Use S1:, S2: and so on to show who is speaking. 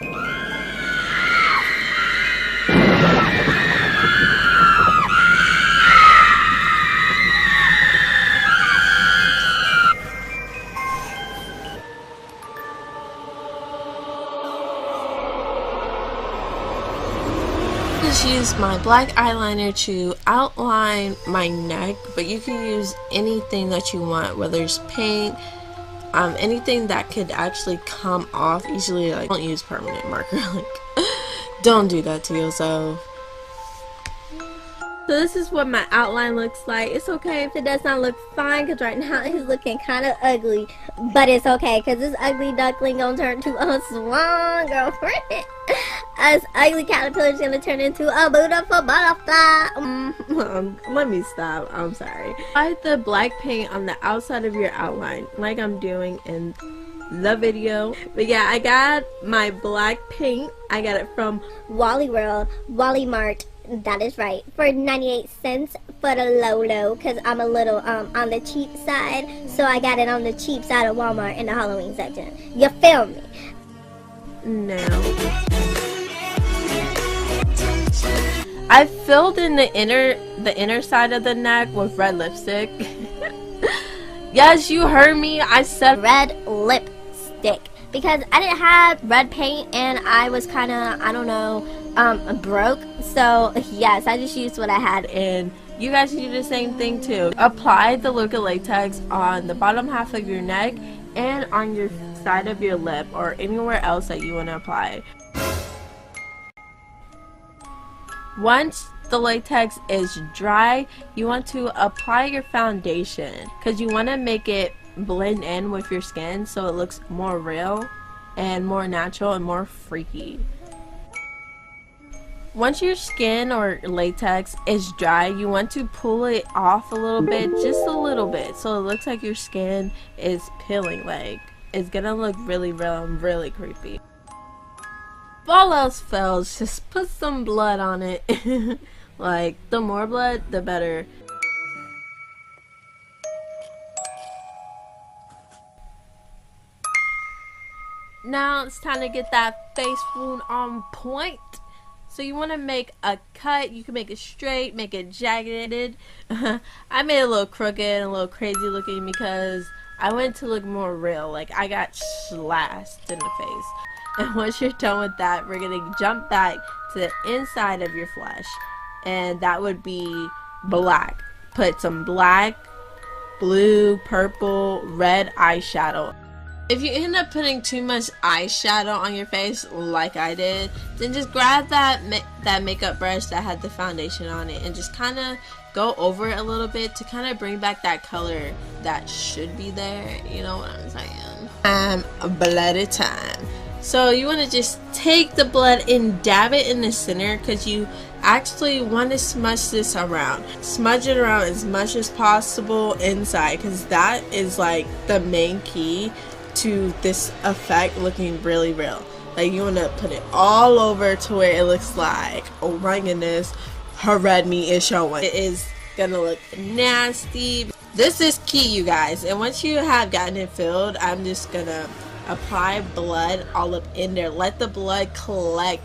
S1: Just use my black eyeliner to outline my neck, but you can use anything that you want, whether it's paint, anything that could actually come off easily. Like, don't use permanent marker. Like, don't do that to yourself. So this is what my outline looks like. It's okay if it does not look fine, because right now it's looking kind of ugly, but it's okay because this ugly duckling gonna turn to a swan, girlfriend. This ugly caterpillar is gonna turn into a beautiful butterfly. Let me stop. I'm sorry. Apply the black paint on the outside of your outline, like I'm doing in the video. But yeah, I got my black paint. I got it from
S2: Wally World, Wally Mart. That is right, for 98 cents for the low, because I'm a little on the cheap side, so I got it on the cheap side of Walmart in the Halloween section. You feel me?
S1: Now I filled in the inner side of the neck with red lipstick. Yes, you heard me. I said
S2: red lipstick because I didn't have red paint and I was kind of, I don't know, broke. So yes, I just used what I had,
S1: and you guys can do the same thing too. Apply the LookBook latex on the bottom half of your neck and on your side of your lip or anywhere else that you want to apply. Once the latex is dry, you want to apply your foundation because you want to make it blend in with your skin so it looks more real and more natural and more freaky. Once your skin or latex is dry, you want to pull it off a little bit, just a little bit, so it looks like your skin is peeling. Like, it's gonna look really real and really creepy. If all else fails, just put some blood on it. Like, the more blood, the better. Now it's time to get that face wound on point. So you want to make a cut. You can make it straight, make it jagged. I made it a little crooked and a little crazy looking because I wanted to look more real. Like, I got slashed in the face. And once you're done with that, we're going to jump back to the inside of your flesh. And that would be black. Put some black, blue, purple, red eyeshadow. If you end up putting too much eyeshadow on your face like I did, then just grab that makeup brush that had the foundation on it and just kind of go over it a little bit to kind of bring back that color that should be there. You know what I'm saying? Bloody time. So you want to just take the blood and dab it in the center because you actually want to smudge this around. Smudge it around as much as possible inside because that is like the main key to this effect looking really real. Like, you want to put it all over to where it looks like, oh my goodness, her red meat is showing. It is gonna look nasty. This is key, you guys. And once you have gotten it filled, I'm just gonna apply blood all up in there. Let the blood collect.